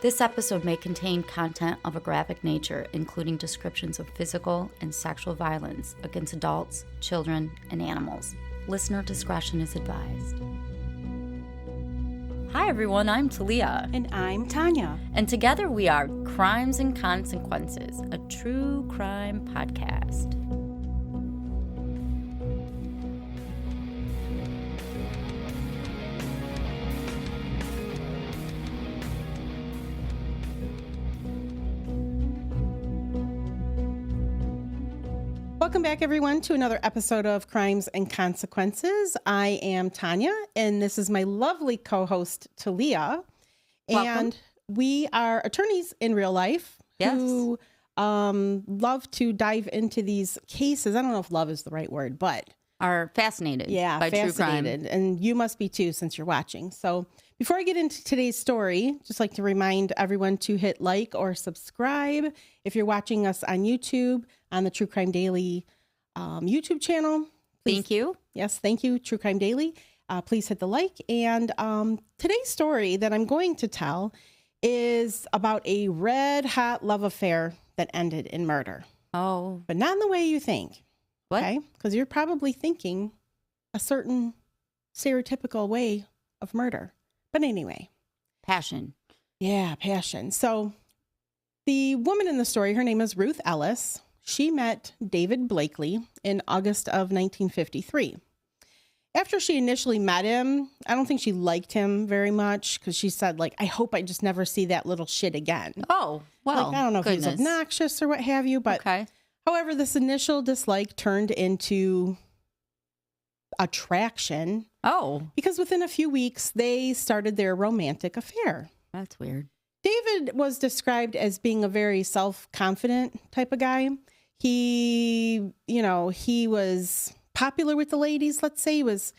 This episode may contain content of a graphic nature, including descriptions of physical and sexual violence against adults, children, and animals. Listener discretion is advised. Hi everyone, I'm Talia. And I'm Tanya. And together we are Crimes and Consequences, a true crime podcast. Welcome back, everyone, to another episode of Crimes and Consequences. I am Tanya, and this is my lovely co-host, Talia. Welcome. And we are attorneys in real life who love to dive into these cases. I don't know if love is the right word, but... Are fascinated by true crime. And you must be too, since you're watching. So before I get into today's story, just like to remind everyone to hit like or subscribe. If you're watching us on YouTube, on the True Crime Daily YouTube channel. Please, Thank you. Yes, thank you, True Crime Daily. Please hit the like. And today's story that I'm going to tell is about a red hot love affair that ended in murder. Oh. But not in the way you think. What? Okay? Because you're probably thinking a certain stereotypical way of murder. But anyway. Passion. Yeah, passion. So the woman in the story, her name is Ruth Ellis. She met David Blakely in August of 1953. After she initially met him, I don't think she liked him very much because she said, like, I hope I just never see that little shit again. Oh, well, like, I don't know if he's obnoxious or what have you, but okay. However, this initial dislike turned into attraction. Oh. Because within a few weeks, they started their romantic affair. That's weird. David was described as being a very self-confident type of guy. He was popular with the ladies, let's say. He was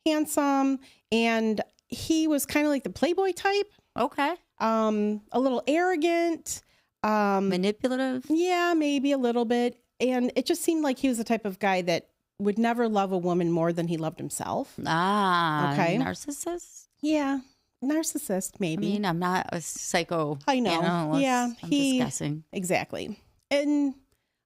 handsome, and he was kind of like the playboy type. Okay. A little arrogant. Manipulative? Yeah, maybe a little bit. And it just seemed like he was the type of guy that would never love a woman more than he loved himself. Ah, okay. Narcissist? Yeah, narcissist, maybe. I mean, I'm not a psycho. I know. Yeah, I'm just guessing. Exactly. And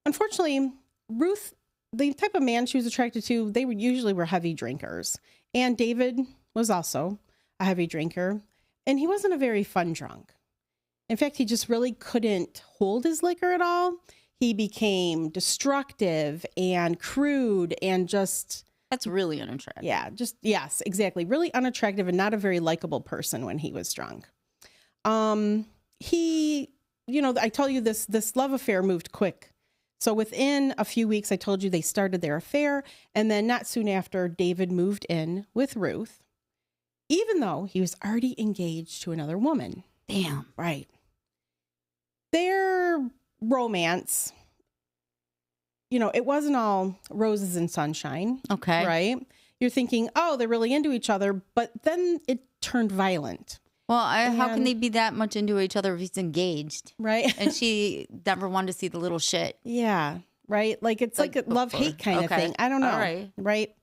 unfortunately, Ruth, the type of man she was attracted to, they usually were heavy drinkers. And David was also a heavy drinker. And he wasn't a very fun drunk. In fact, he just really couldn't hold his liquor at all. He became destructive and crude and just... That's really unattractive. Yeah, yes, exactly. Really unattractive and not a very likable person when he was drunk. I told you this love affair moved quick. So within a few weeks, I told you they started their affair. And then not soon after, David moved in with Ruth, even though he was already engaged to another woman. Damn. Right. Their romance, it wasn't all roses and sunshine. Okay. Right? You're thinking, oh, they're really into each other, but then it turned violent. Well, how can they be that much into each other if he's engaged? Right. And she never wanted to see the little shit. Yeah. Right. Like it's like a love-hate kind of thing. I don't know. All right. Right.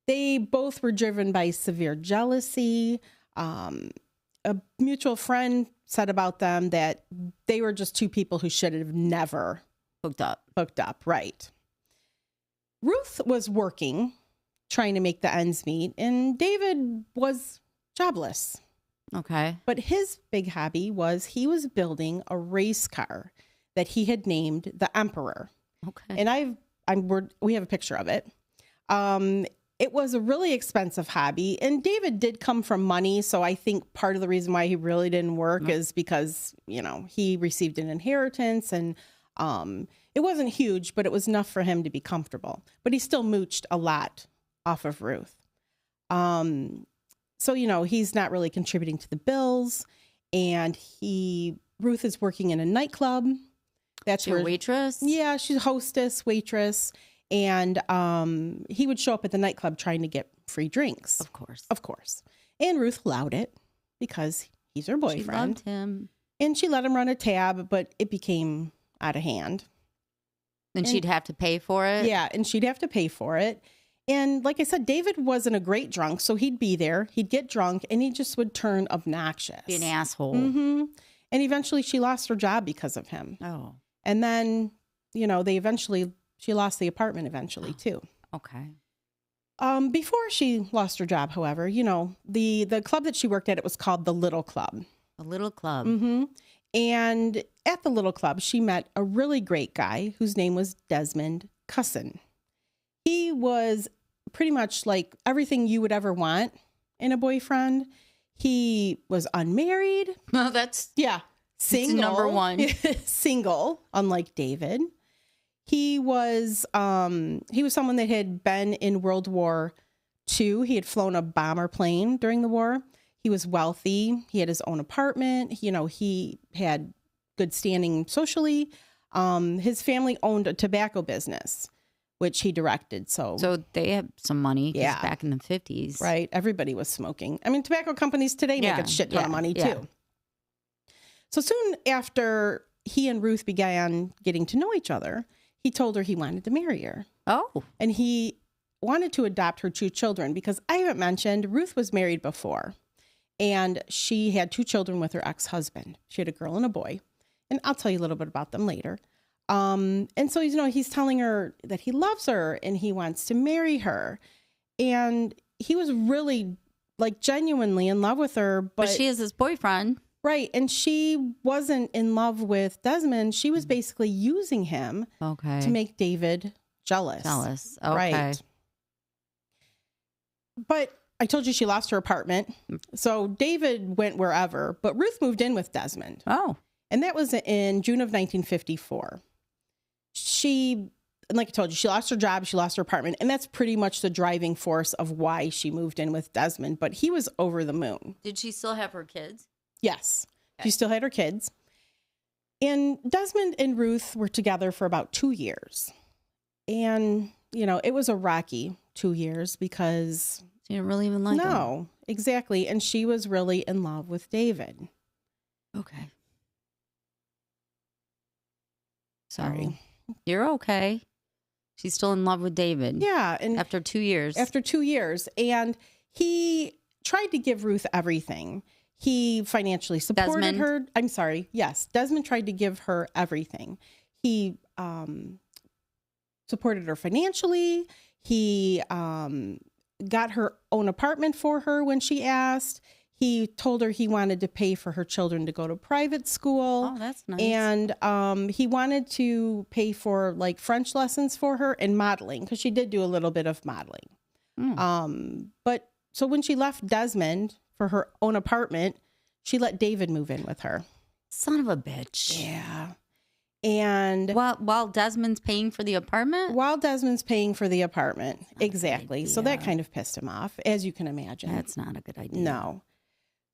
They both were driven by severe jealousy. A mutual friend said about them that they were just two people who should have never hooked up. Right. Ruth was working, trying to make the ends meet, and David was jobless. Okay. But his big hobby was he was building a race car that he had named the Emperor. Okay. And we have a picture of it. It was a really expensive hobby, and David did come from money. So I think part of the reason why he really didn't work is because, he received an inheritance, and it wasn't huge, but it was enough for him to be comfortable. But he still mooched a lot off of Ruth. So, he's not really contributing to the bills, and Ruth is working in a nightclub. That's She's a waitress? Yeah, she's a hostess, waitress. And he would show up at the nightclub trying to get free drinks. Of course. And Ruth allowed it because he's her boyfriend. She loved him. And she let him run a tab, but it became out of hand. And she'd have to pay for it? Yeah, and she'd have to pay for it. And like I said, David wasn't a great drunk, so he'd be there. He'd get drunk, and he just would turn obnoxious. Be an asshole. Mm-hmm. And eventually she lost her job because of him. Oh. And then, she lost the apartment eventually too. Okay. Before she lost her job, however, the club that she worked at, it was called the Little Club. The Little Club. Mm-hmm. And at the Little Club, she met a really great guy whose name was Desmond Cusson. He was pretty much like everything you would ever want in a boyfriend. He was unmarried. Well, that's single. number one. Single, unlike David. He was someone that had been in World War II. He had flown a bomber plane during the war. He was wealthy. He had his own apartment. He had good standing socially. His family owned a tobacco business, which he directed. So they have some money. Yeah. Back in the 50s. Right. Everybody was smoking. I mean, tobacco companies today make a shit ton of money too. So soon after he and Ruth began getting to know each other, he told her he wanted to marry her. Oh. And he wanted to adopt her 2 children because I haven't mentioned Ruth was married before. And she had 2 children with her ex-husband. She had a girl and a boy. And I'll tell you a little bit about them later. And so, he's telling her that he loves her and he wants to marry her. And he was really genuinely in love with her. But she is his boyfriend. Right. And she wasn't in love with Desmond. She was basically using him to make David jealous. Okay. Right. But I told you she lost her apartment. So David went wherever, but Ruth moved in with Desmond. Oh. And that was in June of 1954. Like I told you, she lost her job, she lost her apartment, and that's pretty much the driving force of why she moved in with Desmond, but he was over the moon. Did she still have her kids? Yes. Okay. She still had her kids. And Desmond and Ruth were together for about 2 years. And, it was a rocky 2 years because... She didn't really even like him. No, exactly. And she was really in love with David. Okay. Sorry. You're okay. She's still in love with David. Yeah. And after 2 years. After 2 years. And he tried to give Ruth everything. He financially supported her. I'm sorry. Yes. Desmond tried to give her everything. He supported her financially. He got her own apartment for her when she asked. He told her he wanted to pay for her children to go to private school. Oh, that's nice. And he wanted to pay for French lessons for her and modeling because she did do a little bit of modeling. But so when she left Desmond for her own apartment, she let David move in with her. Son of a bitch. Yeah. And while Desmond's paying for the apartment? While Desmond's paying for the apartment. Exactly. So that kind of pissed him off, as you can imagine. That's not a good idea. No.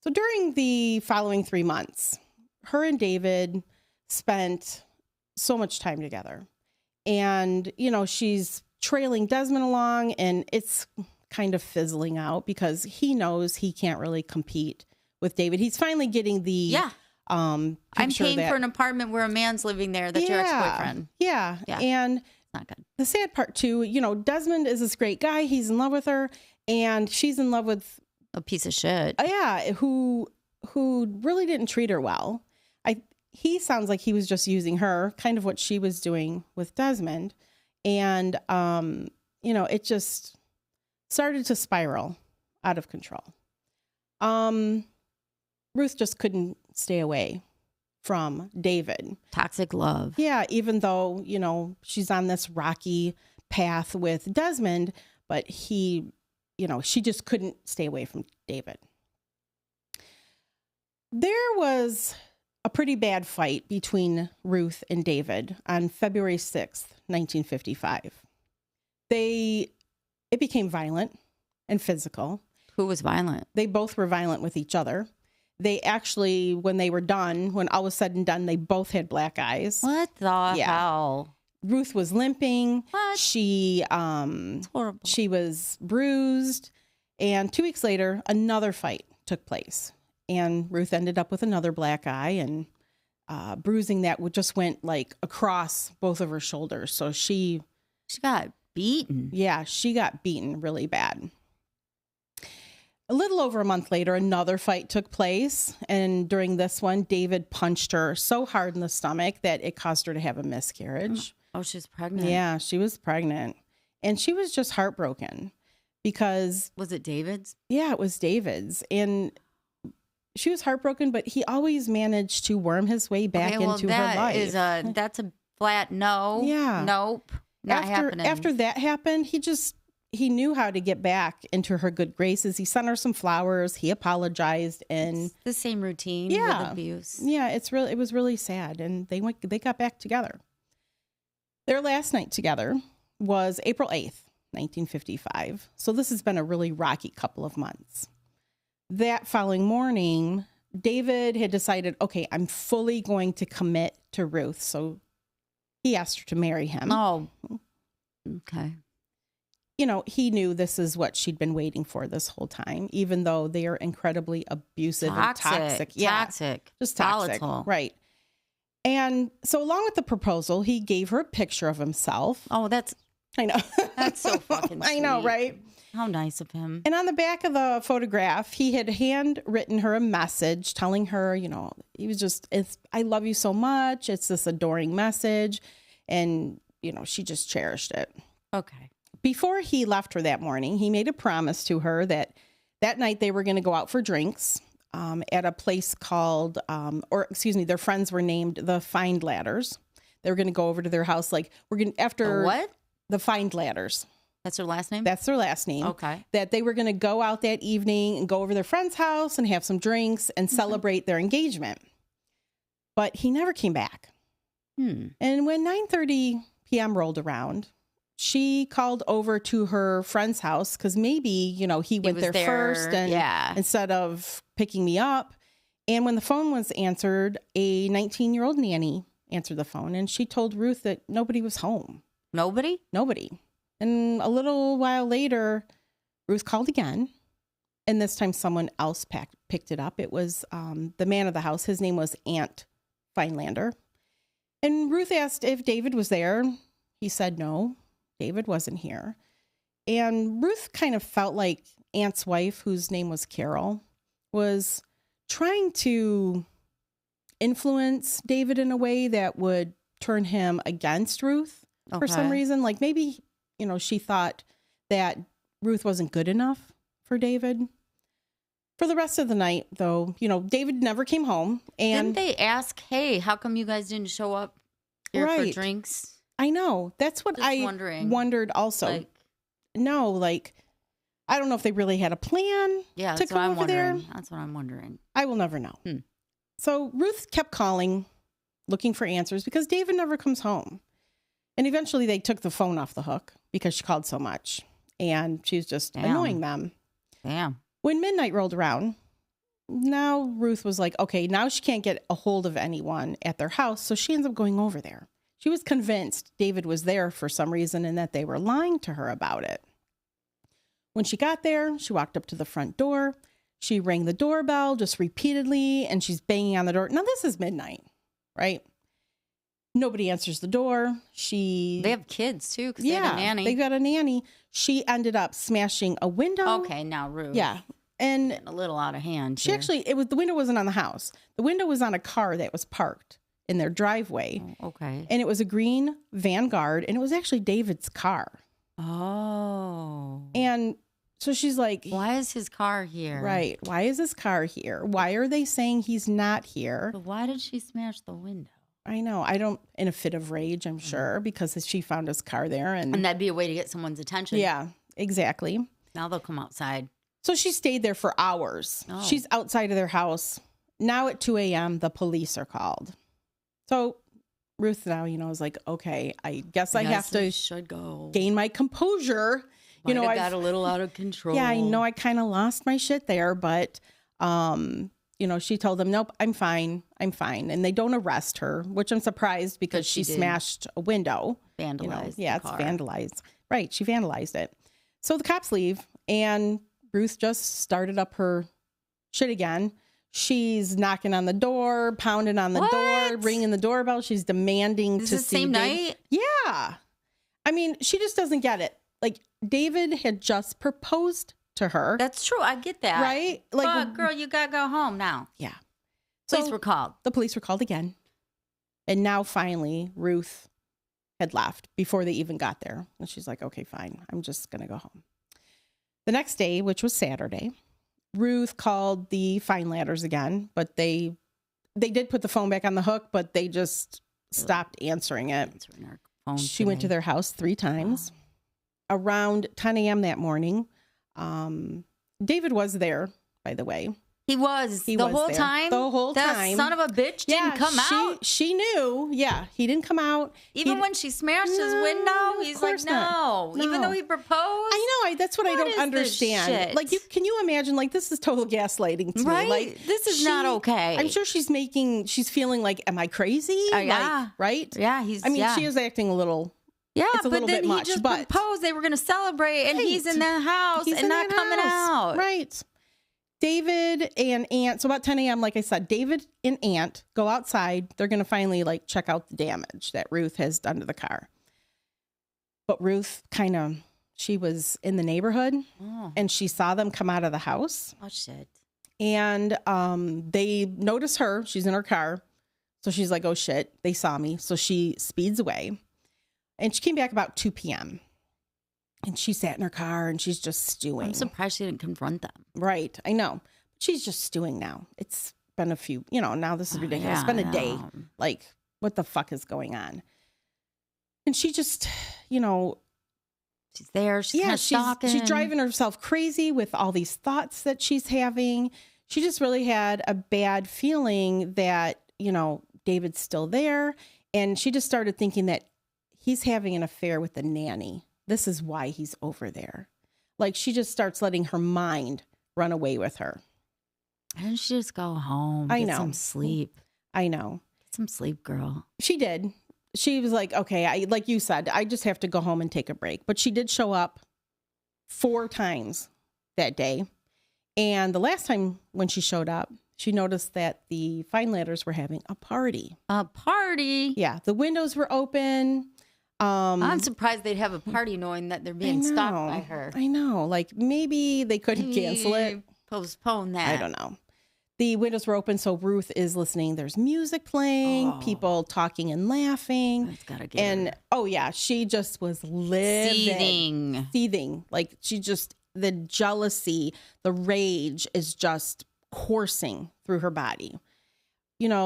So during the following 3 months, her and David spent so much time together. And, she's trailing Desmond along and it's kind of fizzling out because he knows he can't really compete with David. He's finally getting the... I'm paying for an apartment where a man's living there that's your ex-boyfriend. Yeah. And it's not good. The sad part too, Desmond is this great guy. He's in love with her and she's in love with a piece of shit. Who really didn't treat her well. He sounds like he was just using her, kind of what she was doing with Desmond. And it just started to spiral out of control. Ruth just couldn't stay away from David. Toxic love. Yeah, even though, she's on this rocky path with Desmond, but she just couldn't stay away from David. There was a pretty bad fight between Ruth and David on February 6th, 1955. It became violent and physical. Who was violent? They both were violent with each other. They actually, when they were done, when all was said and done, they both had black eyes. What the hell? Ruth was limping. What? She horrible. She was bruised. And 2 weeks later, another fight took place. And Ruth ended up with another black eye and bruising that just went across both of her shoulders. So she got beaten. Yeah, she got beaten really bad. A little over a month later, another fight took place. And during this one, David punched her so hard in the stomach that it caused her to have a miscarriage. Oh, she's pregnant. Yeah, she was pregnant. And she was just heartbroken because... Was it David's? Yeah, it was David's. And she was heartbroken, but he always managed to worm his way back into her life. That's a flat no. Yeah. Nope. Not happening. After that happened, he knew how to get back into her good graces. He sent her some flowers. He apologized, and it's the same routine with abuse. Yeah, it was really sad, and they got back together. Their last night together was April 8th, 1955. So this has been a really rocky couple of months. That following morning, David had decided, okay, I'm fully going to commit to Ruth. So he asked her to marry him. Oh, okay. You know, he knew this is what she'd been waiting for this whole time, even though they are incredibly abusive and toxic. Yeah, toxic. Just toxic. Volatile. Right. And so along with the proposal, he gave her a picture of himself. Oh, I know. That's so fucking sweet. I know, right? How nice of him. And on the back of the photograph, he had handwritten her a message telling her, you know, he was just, I love you so much. It's this adoring message. And, you know, she just cherished it. Okay. Before he left her that morning, he made a promise to her that night they were going to go out for drinks at a place called, their friends were named the Find Ladders. They were going to go over to their house. What? The Find Ladders. That's her last name? That's their last name. Okay. That they were going to go out that evening and go over to their friend's house and have some drinks and celebrate their engagement. But he never came back. And when 9:30 p.m. rolled around, she called over to her friend's house because maybe, you know, he went there first and instead of picking me up. And when the phone was answered, a 19-year-old nanny answered the phone, and she told Ruth that nobody was home. Nobody? Nobody. And a little while later, Ruth called again, and this time someone else picked it up. It was the man of the house. His name was Ant Feinlander. And Ruth asked if David was there. He said no, David wasn't here. And Ruth kind of felt like Ant's wife, whose name was Carol, was trying to influence David in a way that would turn him against Ruth for some reason. Like maybe, you know, she thought that Ruth wasn't good enough for David. For the rest of the night, though, you know, David never came home. And didn't they ask, hey, how come you guys didn't show up here for drinks? I know. That's what I wondered also. I don't know if they really had a plan to come over there. That's what I'm wondering. I will never know. So Ruth kept calling, looking for answers because David never comes home. And eventually they took the phone off the hook because she called so much. And she was just annoying them. Damn. When midnight rolled around, now Ruth was like, okay, now she can't get a hold of anyone at their house. So she ends up going over there. She was convinced David was there for some reason and that they were lying to her about it. When she got there, she walked up to the front door. She rang the doorbell just repeatedly, and she's banging on the door. Now, this is midnight, right? Nobody answers the door. They have kids, too, because they have a nanny. They've got a nanny. She ended up smashing a window. Okay, now Ruth. Yeah. And getting a little out of hand. She actually, the window wasn't on the house. The window was on a car that was parked in their driveway. Oh, okay. And it was a green Vanguard, and it was actually David's car. Oh. And so she's like, why is his car here? Right. Why is his car here? Why are they saying he's not here? But why did she smash the window? I know. In a fit of rage, I'm sure, because she found his car there. And that'd be a way to get someone's attention. Yeah, exactly. Now they'll come outside. So she stayed there for hours. Oh. She's outside of their house. Now at 2 a.m., the police are called. So Ruth now, is like, okay, I guess I have to gain my composure. I got a little out of control. Yeah, I know I kind of lost my shit there, but, she told them, nope, I'm fine. And they don't arrest her, which I'm surprised because she smashed a window. Vandalized. It's vandalized. Right. She vandalized it. So the cops leave and Ruth just started up her shit again. She's knocking on the door, pounding on the door, ringing the doorbell. She's demanding to see. Is it the same night? Yeah. I mean, she just doesn't get it. Like, David had just proposed to her. That's true. I get that. Right? Like, but girl, you got to go home now. Yeah. Police were called. The police were called again. And now finally, Ruth had left before they even got there. And she's like, okay, fine. I'm just going to go home. The next day, which was Saturday, Ruth called the fine ladders again, but they did put the phone back on the hook, but they just stopped answering it. She went to their house 3 times. Wow. Around 10 a.m. that morning, David was there, by the way. He was the whole time? The whole time. That son of a bitch didn't come out? She knew. Yeah, he didn't come out. Even when she smashed his window, he's like, no. Even though he proposed? I know. That's what I don't understand. Like, can you imagine, like, this is total gaslighting to me. Like, this is not okay. I'm sure she's feeling like, am I crazy? Yeah. Like, right? Yeah. She is acting a little... Yeah, it's a but little then bit much, he just proposed. They were going to celebrate, and he's in the house and not coming out. Right. David and Aunt, so about 10 a.m., like I said, David and Aunt go outside. They're going to finally, like, check out the damage that Ruth has done to the car. But Ruth she was in the neighborhood, and she saw them come out of the house. Oh, shit. And they notice her. She's in her car. So she's like, oh, shit, they saw me. So she speeds away. And she came back about 2 p.m. And she sat in her car and she's just stewing. I'm surprised she didn't confront them. Right. I know. She's just stewing now. It's been a few, now this is ridiculous. It's been a day. Like, what the fuck is going on? And she just, she's there. She's stalking. She's driving herself crazy with all these thoughts that she's having. She just really had a bad feeling that, David's still there. And she just started thinking that he's having an affair with the nanny. This is why he's over there. Like, she just starts letting her mind run away with her. Why didn't she just go home? Get some sleep. I know. Get some sleep, girl. She did. She was like, okay, like you said, I just have to go home and take a break. But she did show up 4 times that day. And the last time when she showed up, she noticed that the fine ladders were having a party. A party? Yeah. The windows were open. I'm surprised they'd have a party knowing that they're being stalked by her. I know. Like, maybe they couldn't cancel it. Postpone that. I don't know. The windows were open, so Ruth is listening. There's music playing, people talking and laughing. That's gotta get her. Oh yeah, she just was livid. Seething. Like, the jealousy, the rage is just coursing through her body.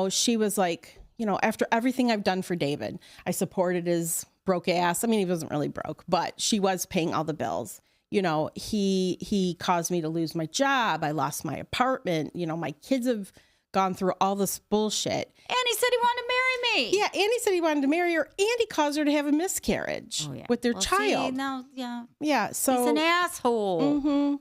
She was like, after everything I've done for David, I supported his broke ass. I mean, he wasn't really broke, but she was paying all the bills. He caused me to lose my job. I lost my apartment. My kids have gone through all this bullshit. And he said he wanted to marry me. Yeah, and he said he wanted to marry her, and he caused her to have a miscarriage with their child. Yeah, so he's an asshole.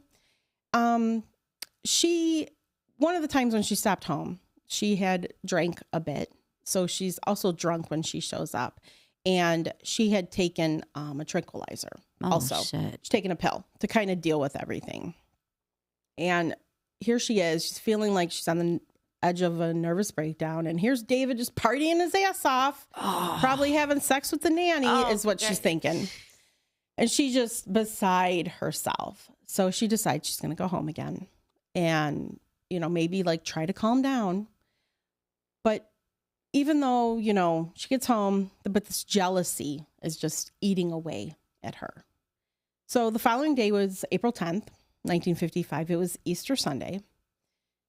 One of the times when she stopped home, she had drank a bit. So she's also drunk when she shows up. And she had taken a tranquilizer also. Shit. She's taken a pill to kind of deal with everything. And here she is. She's feeling like she's on the edge of a nervous breakdown. And here's David just partying his ass off. Probably having sex with the nanny is what she's thinking. And she's just beside herself. So she decides she's going to go home again. And, maybe like try to calm down. But even though, she gets home, but this jealousy is just eating away at her. So the following day was April 10th, 1955. It was Easter Sunday.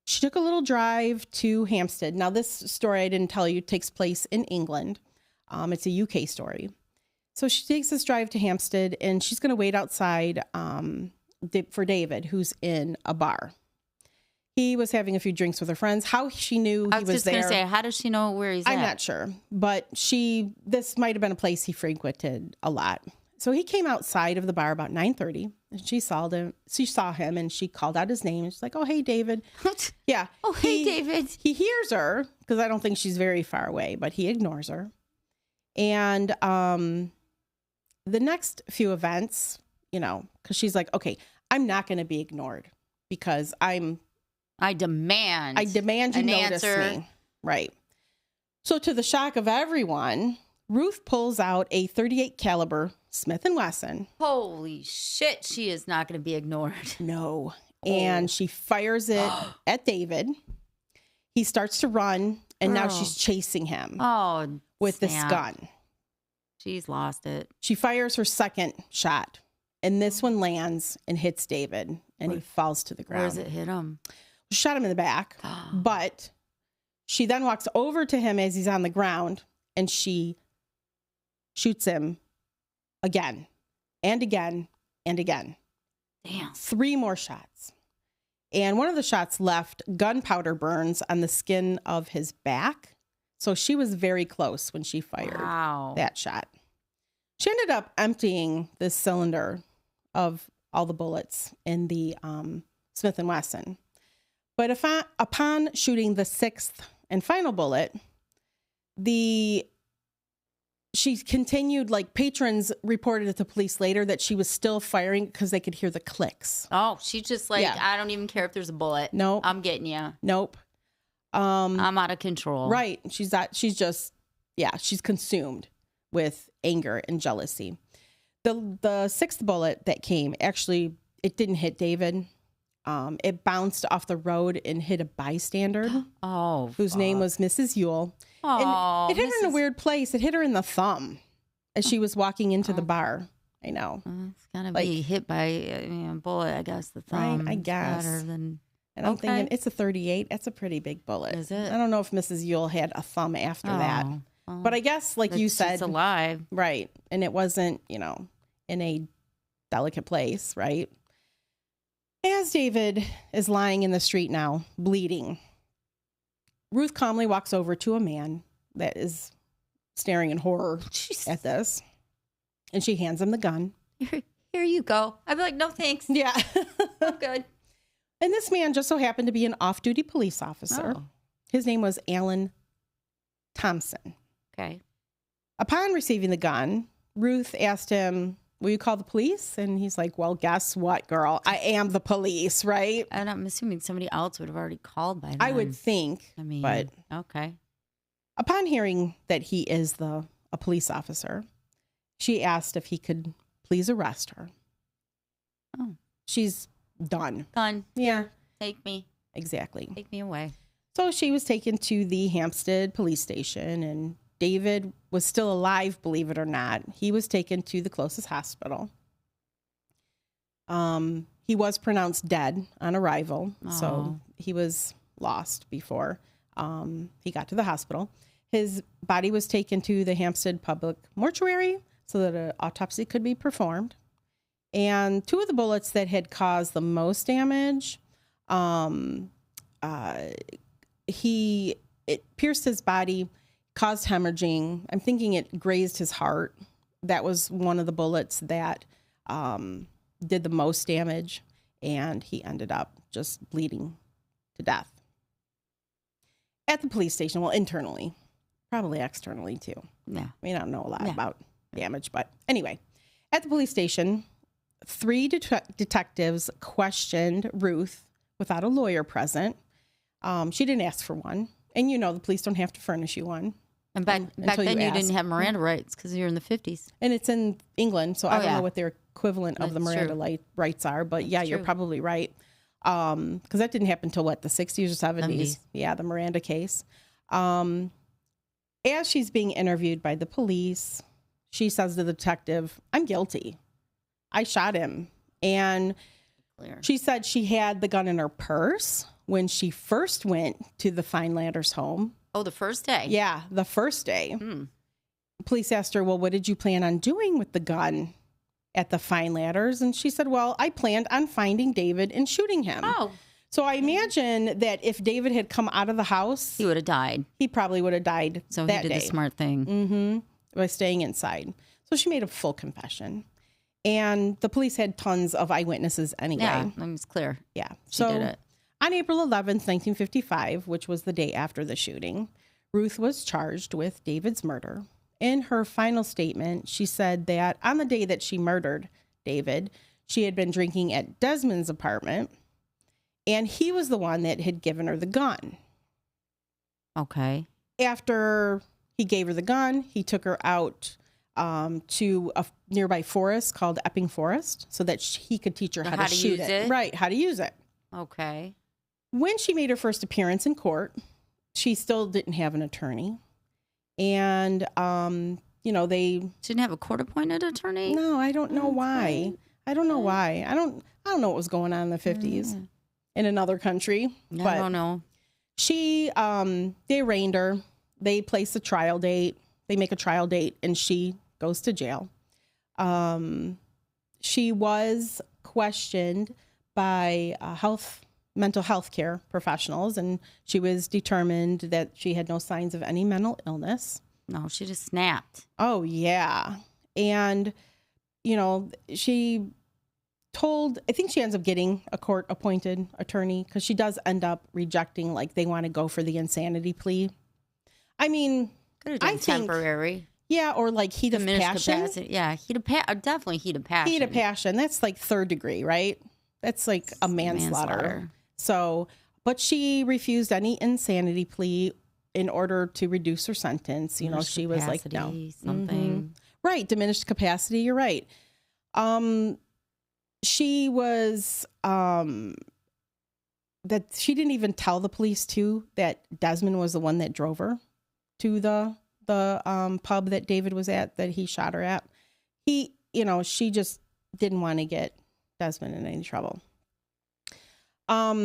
She took a little drive to Hampstead. Now, this story I didn't tell you takes place in England. It's a UK story. So she takes this drive to Hampstead, and she's going to wait outside for David, who's in a bar. He was having a few drinks with her friends. How she knew he was there. I was just going to say, how does she know where he's at? I'm not sure. But this might have been a place he frequented a lot. So he came outside of the bar about 9:30. And she saw him and she called out his name. And she's like, oh, hey, David. What? Yeah. Oh, hey, David. He hears her because I don't think she's very far away, but he ignores her. And the next few events, because she's like, okay, I'm not going to be ignored because I demand you notice me. Right. So to the shock of everyone, Ruth pulls out a .38 caliber Smith & Wesson. Holy shit, she is not going to be ignored. No. And she fires it at David. He starts to run, and now she's chasing him with this gun. She's lost it. She fires her second shot, and this one lands and hits David, and he falls to the ground. Where does it hit him? Shot him in the back, but she then walks over to him as he's on the ground, and she shoots him again and again and again. Damn. 3 more shots. And one of the shots left gunpowder burns on the skin of his back. So she was very close when she fired that shot. She ended up emptying this cylinder of all the bullets in the Smith & Wesson. But upon shooting the 6th and final bullet, she continued, like, patrons reported to police later that she was still firing because they could hear the clicks. Oh, she's just like, I don't even care if there's a bullet. Nope. I'm getting you. Nope. I'm out of control. Right. She's consumed with anger and jealousy. The 6th bullet that came, actually, it didn't hit David. It bounced off the road and hit a bystander. Whose name was Mrs. Yule. And it hit her in a weird place. It hit her in the thumb as she was walking into the bar. I know. It's gotta be hit by a bullet, I guess. The thumb. Right, I guess. And I'm thinking, it's a 38. That's a pretty big bullet. Is it? I don't know if Mrs. Yule had a thumb after that. But I guess, like you said. She's alive. Right. And it wasn't, in a delicate place, right? As David is lying in the street now, bleeding, Ruth calmly walks over to a man that is staring in horror at this, and she hands him the gun. Here you go. I'd be like, no, thanks. Yeah. I'm good. And this man just so happened to be an off-duty police officer. His name was Alan Thompson. Okay. Upon receiving the gun, Ruth asked him, will you call the police? And he's like, well, guess what, girl? I am the police, right? And I'm assuming somebody else would have already called by then. I would think. But okay. Upon hearing that he is a police officer, she asked if he could please arrest her. Oh. She's done. Done. Yeah. Take me. Exactly. Take me away. So she was taken to the Hampstead police station, and David was still alive, believe it or not. He was taken to the closest hospital. He was pronounced dead on arrival, so he was lost before he got to the hospital. His body was taken to the Hampstead Public Mortuary so that an autopsy could be performed. And 2 of the bullets that had caused the most damage, it pierced his body, caused hemorrhaging. I'm thinking it grazed his heart. That was one of the bullets that did the most damage, and he ended up just bleeding to death. At the police station, well, internally, probably externally too. Yeah. We don't know a lot about damage, but anyway, at the police station, 3 detectives questioned Ruth without a lawyer present. She didn't ask for one. And the police don't have to furnish you one. And back then you didn't have Miranda rights because you're in the 50s. And it's in England, so I don't know what their equivalent of the Miranda rights are. But you're probably right. Because that didn't happen until, the 60s or 70s? Yeah, the Miranda case. As she's being interviewed by the police, she says to the detective, I'm guilty. I shot him. And she said she had the gun in her purse when she first went to the Finelanders' home. Oh, the first day? Yeah, the first day. Police asked her, well, what did you plan on doing with the gun at the Finelanders? And she said, well, I planned on finding David and shooting him. Oh. So I imagine that if David had come out of the house, he would have died. He probably would have died so that he did day. The smart thing. By staying inside. So she made a full confession. And the police had tons of eyewitnesses anyway. Yeah, it was clear. Yeah. She did it. On April 11th, 1955, which was the day after the shooting, Ruth was charged with David's murder. In her final statement, she said that on the day that she murdered David, she had been drinking at Desmond's apartment, and he was the one that had given her the gun. Okay. After he gave her the gun, he took her out to a nearby forest called Epping Forest so that he could teach her how to shoot it. Right, how to use it. Okay. When she made her first appearance in court, she still didn't have an attorney. And, they didn't have a court-appointed attorney? No, I don't know why. Right. I don't know why. I don't know what was going on in the 50s in another country. I don't know. She, they arraigned her. They place a trial date. They make a trial date, and she goes to jail. She was questioned by mental health care professionals, and she was determined that she had no signs of any mental illness. No, she just snapped. Oh, yeah. And, she told, I think she ends up getting a court-appointed attorney because she does end up rejecting, like, they want to go for the insanity plea. I mean, could have done temporary. Yeah, or like heat of passion. Capacity. Yeah, definitely heat of passion. Heat of passion. That's like 3rd degree, right? That's like a manslaughter. So, but she refused any insanity plea in order to reduce her sentence. Diminished she was like, no. Something. Right, diminished capacity. You're right. She was, that she didn't even tell the police too that Desmond was the one that drove her to the pub that David was at, that he shot her at. She just didn't want to get Desmond in any trouble. At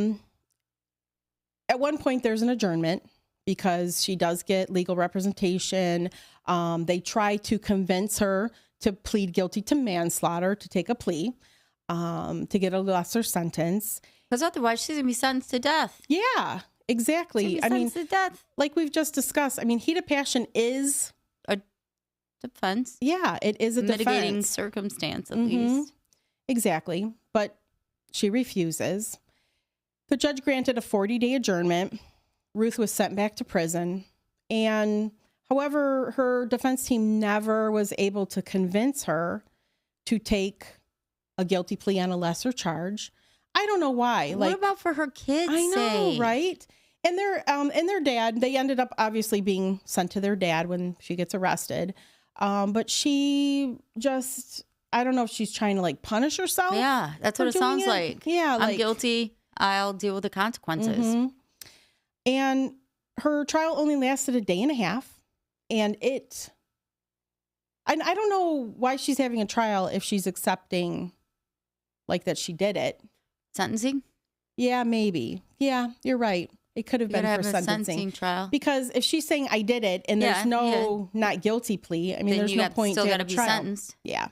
one point there's an adjournment because she does get legal representation. They try to convince her to plead guilty to manslaughter, to take a plea, to get a lesser sentence. Because otherwise she's going to be sentenced to death. Yeah, exactly. To death. Like we've just discussed, heat of passion is a defense. Yeah, it is a mitigating defense. circumstance, at least. Exactly. But she refuses. The judge granted a 40-day adjournment. Ruth was sent back to prison. And however, her defense team never was able to convince her to take a guilty plea on a lesser charge. I don't know why. What about for her kids' I know, sake? Right? And their dad, they ended up obviously being sent to their dad when she gets arrested. But she just, I don't know if she's trying to like punish herself. Yeah, that's what it sounds like. Yeah, I'm guilty. I'll deal with the consequences. Mm-hmm. And her trial only lasted a day and a half. And I don't know why she's having a trial if she's accepting like that she did it. Sentencing? Yeah, maybe. Yeah, you're right. It could have been for sentencing trial. Because if she's saying I did it and there's no not guilty plea, then there's no point to have a trial. Sentenced. Yeah.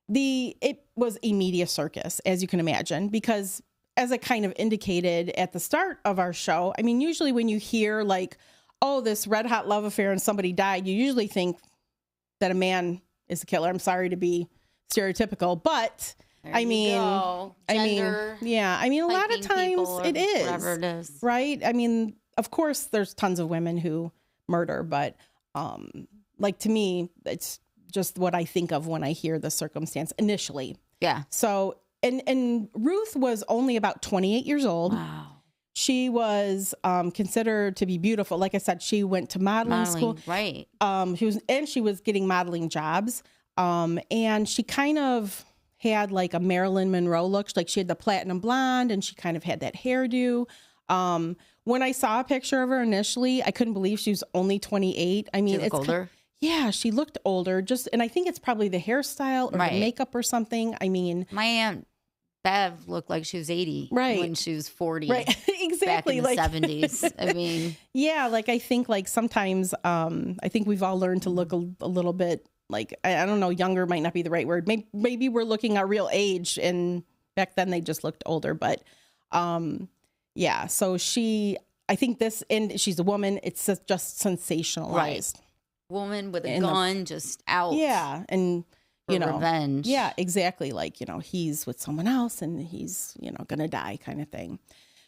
It was a media circus, as you can imagine, because as I kind of indicated at the start of our show, usually when you hear like, oh, this red hot love affair and somebody died, you usually think that a man is the killer. I'm sorry to be stereotypical, but yeah, a lot of times it is. Whatever it is. Right? Of course there's tons of women who murder, but like to me, it's just what I think of when I hear the circumstance initially. Yeah. So, and Ruth was only about 28 years old. Wow. She was considered to be beautiful. Like I said, she went to modeling school. Right. She was getting modeling jobs. And she kind of had like a Marilyn Monroe look. Like she had the platinum blonde and she kind of had that hairdo. When I saw a picture of her initially, I couldn't believe she was only 28. It's older. Yeah, she looked older. And I think it's probably the hairstyle or the makeup or something. My Aunt Bev looked like she was 80 when she was 40. Right, exactly. Back in the 70s. Yeah, like I think like sometimes I think we've all learned to look a little bit like, I don't know, younger might not be the right word. Maybe we're looking our real age, and back then they just looked older. But yeah, so I think and she's a woman. It's just sensationalized. Right. Woman with a gun just out. Yeah, and revenge. Yeah, exactly. Like, he's with someone else and he's, gonna die kind of thing.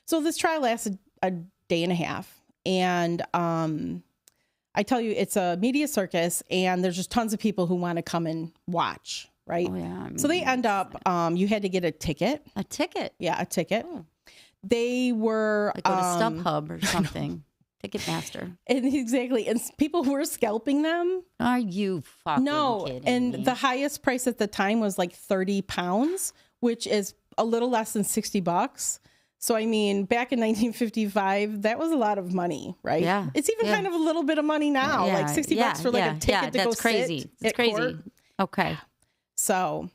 So this trial lasted a day and a half. And I tell you, it's a media circus and there's just tons of people who want to come and watch, right? Oh, yeah. So they end up, you had to get a ticket. A ticket? Yeah, a ticket. Oh. They were... Like go to StubHub or something. Ticketmaster. And exactly. And people were scalping them. Are you fucking kidding and me? the highest price at the time was like 30 pounds, which is a little less than $60. So, I mean, back in 1955, that was a lot of money, right? Yeah. It's even kind of a little bit of money now, like $60 for like a ticket to go crazy. sit It's at crazy. court. Okay. So,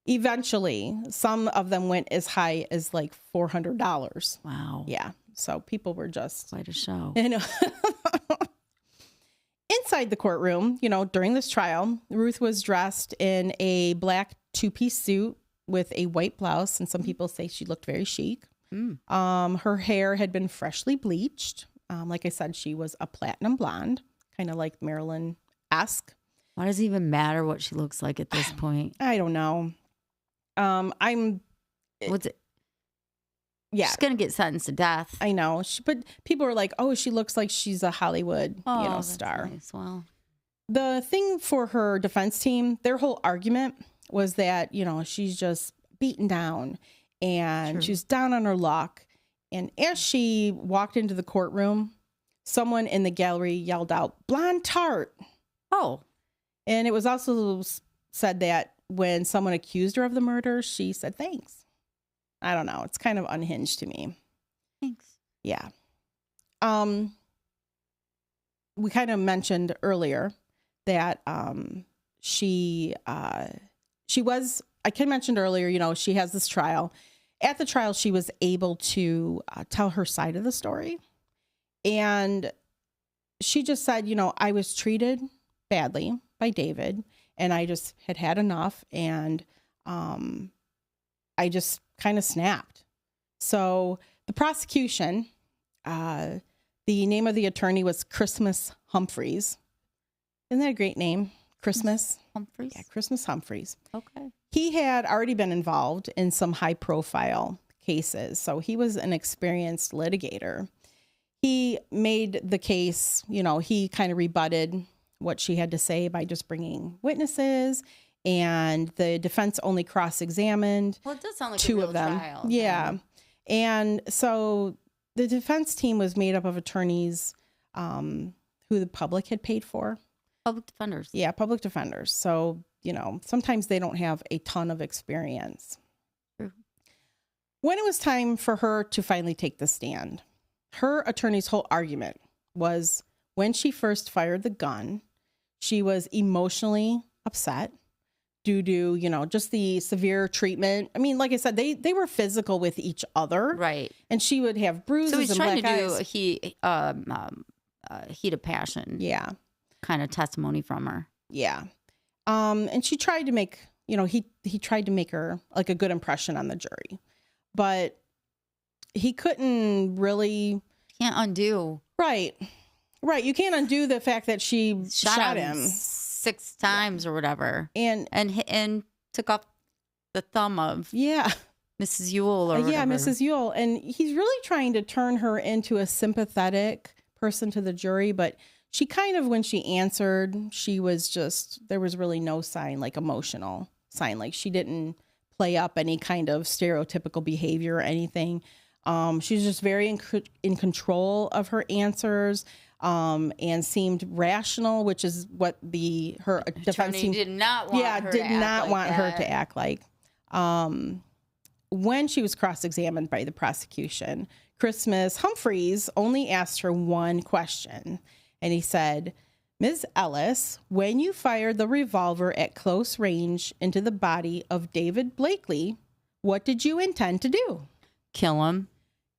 eventually, some of them went as high as like $400. Wow. Yeah. So people were just Quite a show. you know. Inside the courtroom, during this trial, Ruth was dressed in a black two-piece suit with a white blouse, and some people say she looked very chic. Her hair had been freshly bleached. Like I said, she was a platinum blonde, kind of like Marilyn-esque. Why does it even matter what she looks like at this point? I don't know. What's it? Yeah. She's going to get sentenced to death. I know. But people were like, oh, she looks like she's a Hollywood, that's star. Nice. Well, The thing for her defense team, their whole argument was that, she's just beaten down and she's down on her luck. And as she walked into the courtroom, someone in the gallery yelled out, "Blonde tart." Oh. And it was also said that when someone accused her of the murder, she said, "Thanks." I don't know. It's kind of unhinged to me. Thanks. Yeah. We kind of mentioned earlier that she was, I can mention earlier, she has this trial. At the trial, she was able to tell her side of the story. And she just said, I was treated badly by David, and I just had enough. And I just kind of snapped. So the prosecution, the name of the attorney was Christmas Humphreys. Isn't that a great name? Christmas Humphreys? Yeah, Christmas Humphreys. Okay. He had already been involved in some high profile cases. So he was an experienced litigator. He made the case, he kind of rebutted what she had to say by just bringing witnesses. And the defense only cross-examined Well, it does sound like two a real of them. trial. Yeah. And so the defense team was made up of attorneys who the public had paid for. Public defenders. Yeah, public defenders. So, sometimes they don't have a ton of experience. True. When it was time for her to finally take the stand, her attorney's whole argument was when she first fired the gun, she was emotionally upset due to, just the severe treatment. I mean, like I said, they were physical with each other. Right. And she would have bruises So he's and trying black to do eyes. a heat of passion. Yeah. Kind of testimony from her. Yeah. And she tried to make, he tried to make her like a good impression on the jury, but he couldn't really. Can't undo. Right. You can't undo the fact that she shot him 6 times or whatever. And took off the thumb of Mrs. Ewell or whatever. Yeah, Mrs. Ewell. And he's really trying to turn her into a sympathetic person to the jury, but she kind of, when she answered, she was just, there was really no sign, like emotional sign. Like she didn't play up any kind of stereotypical behavior or anything. She was just very in control of her answers and seemed rational, which is what her defense team did not want her to act like. When she was cross-examined by the prosecution, Christmas Humphreys only asked her one question. And he said, "Ms. Ellis, when you fired the revolver at close range into the body of David Blakely, what did you intend to do?" Kill him.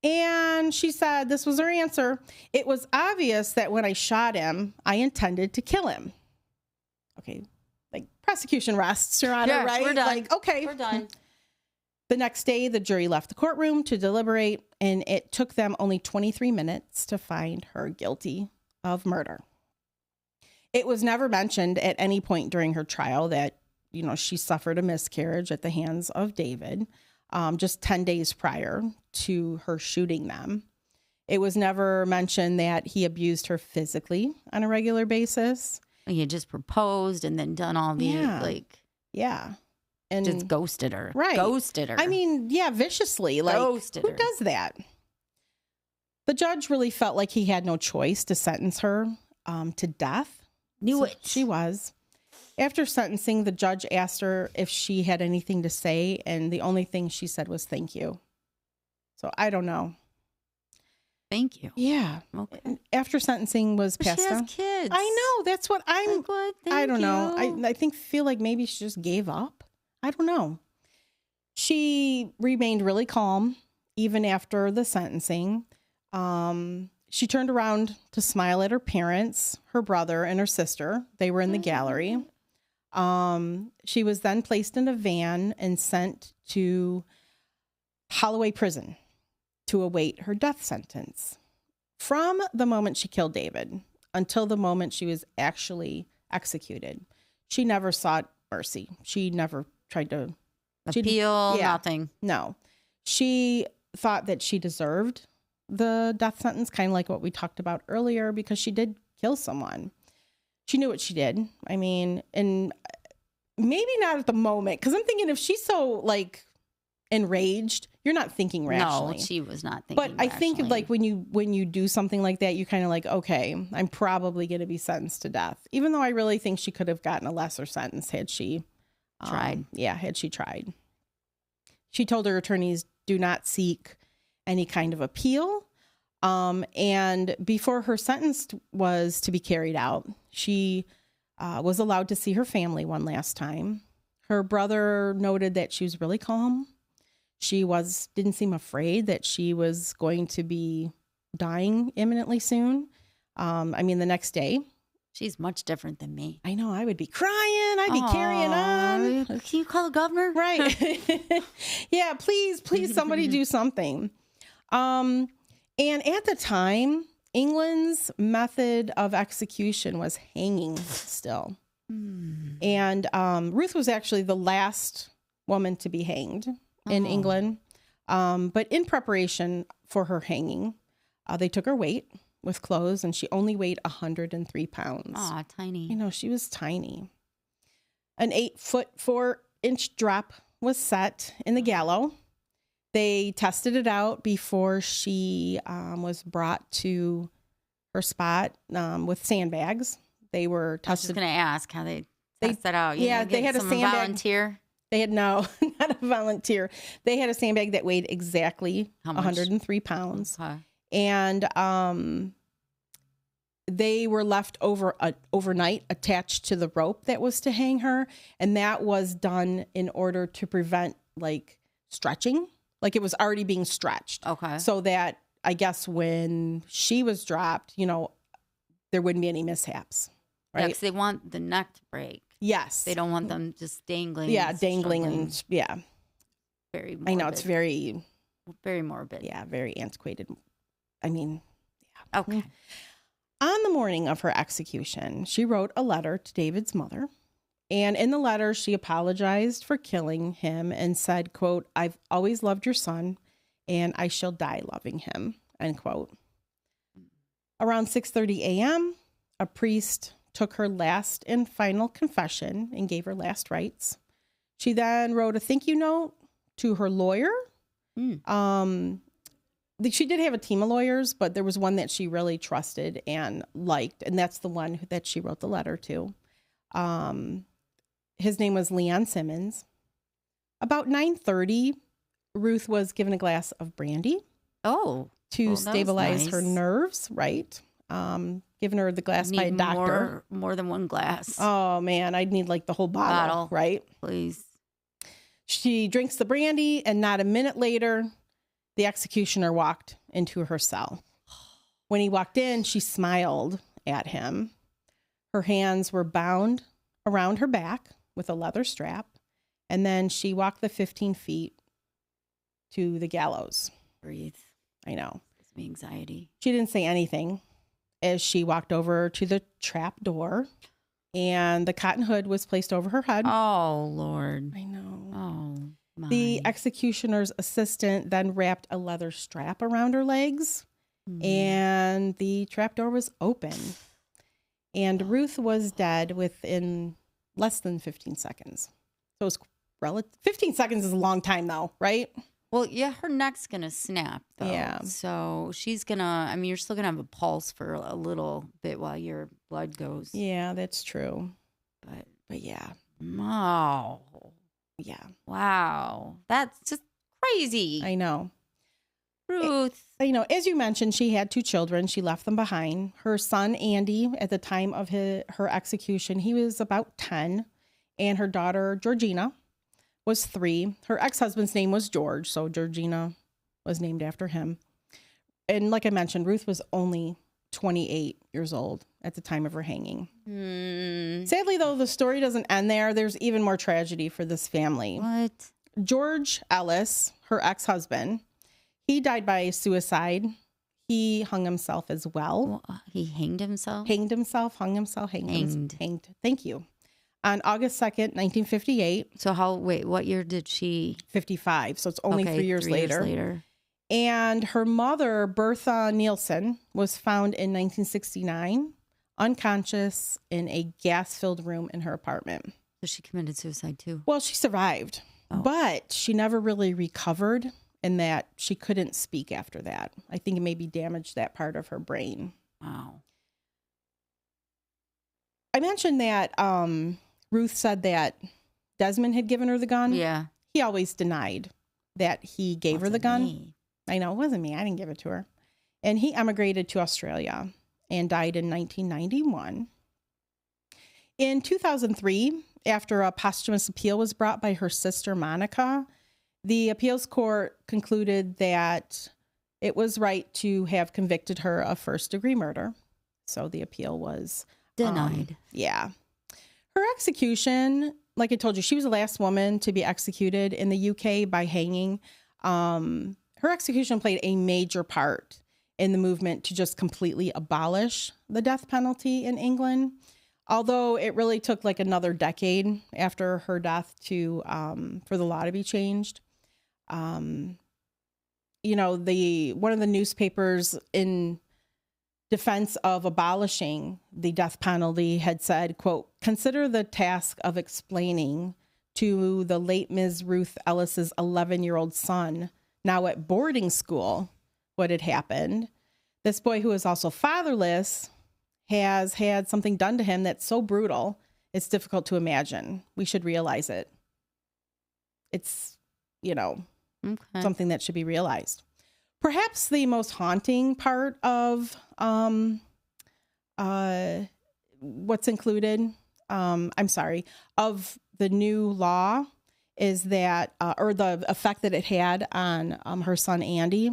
And she said this was her answer. "It was obvious that when I shot him, I intended to kill him." Okay, like prosecution rests, Your Honor, right? We're done. Like, okay. We're done. The next day, the jury left the courtroom to deliberate, and it took them only 23 minutes to find her guilty of murder. It was never mentioned at any point during her trial that, she suffered a miscarriage at the hands of David, just 10 days prior to her shooting them. It was never mentioned that he abused her physically on a regular basis. He had just proposed and then done all the, Yeah. And just ghosted her. Right. Ghosted her. I mean, viciously. Like, Ghosted who her. does that? The judge really felt like he had no choice to sentence her to death. Knew it. She was. After sentencing, the judge asked her if she had anything to say, and the only thing she said was thank you. So I don't know. Thank you. Yeah. Okay. After sentencing was passed She has down. kids. I know. That's what I'm. Good. I don't know. I feel like maybe she just gave up. I don't know. She remained really calm even after the sentencing. She turned around to smile at her parents, her brother, and her sister. They were in the gallery. She was then placed in a van and sent to Holloway Prison to await her death sentence. From the moment she killed David until the moment she was actually executed, she never sought mercy. She never tried to appeal, nothing. No. She thought that she deserved the death sentence, kind of like what we talked about earlier, because she did kill someone. She knew what she did. I mean, and maybe not at the moment, because I'm thinking if she's so like enraged, you're not thinking rationally. No, she was not thinking But I rationally. think like when you do something like that, you kind of like, okay, I'm probably going to be sentenced to death, even though I really think she could have gotten a lesser sentence had she tried. Had she tried. She told her attorneys, do not seek any kind of appeal. And before her sentence was to be carried out, she was allowed to see her family one last time. Her brother noted that she was really calm. She didn't seem afraid that she was going to be dying imminently soon. I mean, the next day. She's much different than me. I know. I would be crying. I'd be carrying on. Can you call the governor? Right. Yeah, please, somebody do something. And at the time, England's method of execution was hanging still. And Ruth was actually the last woman to be hanged in England. But in preparation for her hanging, they took her weight with clothes, and she only weighed 103 pounds. Aw, tiny. You know, she was tiny. An 8'4" drop was set in the gallows. They tested it out before she was brought to her spot with sandbags. They were tested. I was just going to ask how they test that out. They had a sandbag. Volunteer? They had not a volunteer. They had a sandbag that weighed exactly 103 pounds. Okay. And they were left overnight attached to the rope that was to hang her. And that was done in order to prevent like stretching. Like it was already being stretched. Okay. So that I guess when she was dropped, you know, there wouldn't be any mishaps. Right. Yeah, because they want the neck to break. Yes. They don't want them just dangling. Yeah, dangling and yeah. Very morbid. I know, it's very morbid. Yeah, very antiquated. I mean, yeah. Okay. On the morning of her execution, she wrote a letter to David's mother. And in the letter, she apologized for killing him and said, quote, I've always loved your son and I shall die loving him, end quote. Around 6:30 a.m., a priest took her last and final confession and gave her last rites. She then wrote a thank you note to her lawyer. She did have a team of lawyers, but there was one that she really trusted and liked, and that's the one that she wrote the letter to. His name was Leon Simmons. About 9:30, Ruth was given a glass of brandy. To stabilize her nerves, right? Given her the glass by a doctor. More than one glass. Oh, man, I'd need like the whole bottle, right? Please. She drinks the brandy, and not a minute later, the executioner walked into her cell. When he walked in, she smiled at him. Her hands were bound around her back with a leather strap, and then she walked the 15 feet to the gallows. Breathe. I know. Gives me anxiety. She didn't say anything as she walked over to the trap door, and the cotton hood was placed over her head. Oh, Lord. I know. Oh, my. The executioner's assistant then wrapped a leather strap around her legs, and the trap door was open. And Ruth was dead within less than 15 seconds. So it was 15 seconds is a long time, though, right? Well, yeah, her neck's going to snap, though. Yeah. So she's going to, I mean, you're still going to have a pulse for a little bit while your blood goes. Yeah, that's true. But yeah. Wow. Yeah. Wow. That's just crazy. I know. Ruth. As you mentioned, she had 2 children. She left them behind. Her son, Andy, at the time of her execution, he was about 10. And her daughter, Georgina, was 3. Her ex-husband's name was George, so Georgina was named after him. And like I mentioned, Ruth was only 28 years old at the time of her hanging. Sadly, though, the story doesn't end there. There's even more tragedy for this family. What? George Ellis, her ex-husband, he died by suicide. He hung himself as well. He hanged himself? Hanged. Thank you. On August 2nd, 1958. So what year did she? 55. So it's only 3 years later. 3 years later. And her mother, Bertha Nielsen, was found in 1969, unconscious in a gas-filled room in her apartment. So she committed suicide too? Well, she survived, but she never really recovered in that she couldn't speak after that. I think it maybe damaged that part of her brain. Wow. I mentioned that Ruth said that Desmond had given her the gun. Yeah. He always denied that he gave her the gun. Me. I know, it wasn't me. I didn't give it to her. And he emigrated to Australia and died in 1991. In 2003, after a posthumous appeal was brought by her sister, Monica, the appeals court concluded that it was right to have convicted her of first-degree murder. So the appeal was denied. Yeah. Her execution, like I told you, she was the last woman to be executed in the UK by hanging. Her execution played a major part in the movement to just completely abolish the death penalty in England. Although it really took like another decade after her death for the law to be changed. One of the newspapers in defense of abolishing the death penalty had said, quote, "Consider the task of explaining to the late Ms. Ruth Ellis's 11-year-old son, now at boarding school, what had happened. This boy, who is also fatherless, has had something done to him that's so brutal, it's difficult to imagine. We should realize it." It's, something that should be realized. Perhaps the most haunting part of what's included, of the new law is that, or the effect that it had on her son Andy,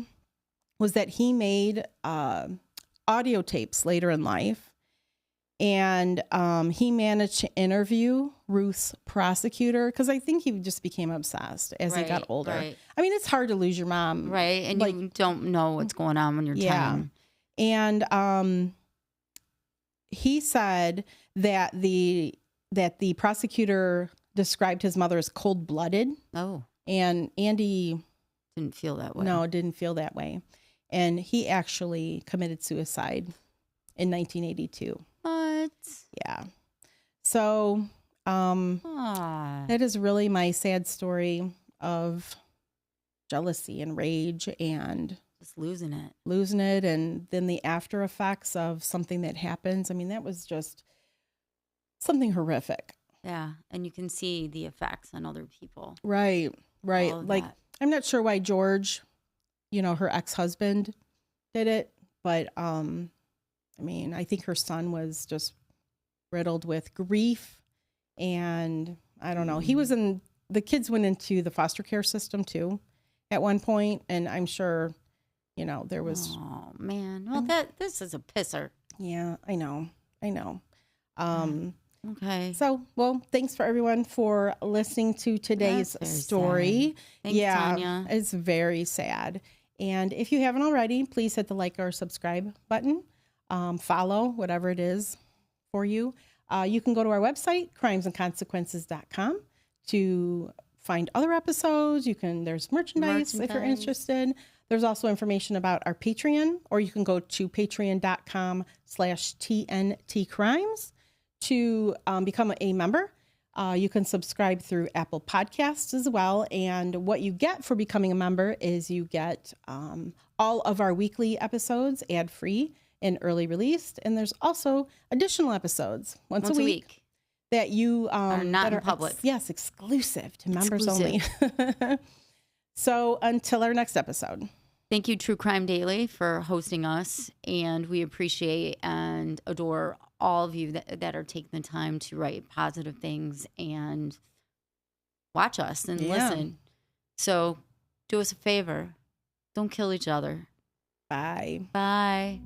was that he made audio tapes later in life. And he managed to interview Ruth's prosecutor, because I think he just became obsessed as he got older. Right. I mean, it's hard to lose your mom. Right. And you don't know what's going on when you're 10. And he said that the prosecutor described his mother as cold-blooded. Oh. And Andy didn't feel that way. No, didn't feel that way. And he actually committed suicide in 1982. What? Yeah. So that is really my sad story of jealousy and rage and just losing it. And then the after effects of something that happens. I mean, that was just something horrific. Yeah. And you can see the effects on other people. Right. Like, I'm not sure why George, her ex-husband did it, but I mean, I think her son was just riddled with grief, and I don't know. The kids went into the foster care system too at one point, and I'm sure, there was. Oh man, well this is a pisser. Yeah, I know. Okay. So, well, thanks for everyone for listening to today's story. Thanks, Tanya. It's very sad. And if you haven't already, please hit the like or subscribe button. Follow whatever it is for you. You can go to our website, crimesandconsequences.com, to find other episodes. There's merchandise if you're interested. There's also information about our Patreon, or you can go to patreon.com/TNTcrimes to become a member. You can subscribe through Apple Podcasts as well. And what you get for becoming a member is you get all of our weekly episodes ad-free and early released. And there's also additional episodes once a week that you are not in public. Exclusive to members only. So until our next episode. Thank you, True Crime Daily, for hosting us. And we appreciate and adore all of you that are taking the time to write positive things and watch us and listen. So do us a favor. Don't kill each other. Bye. Bye.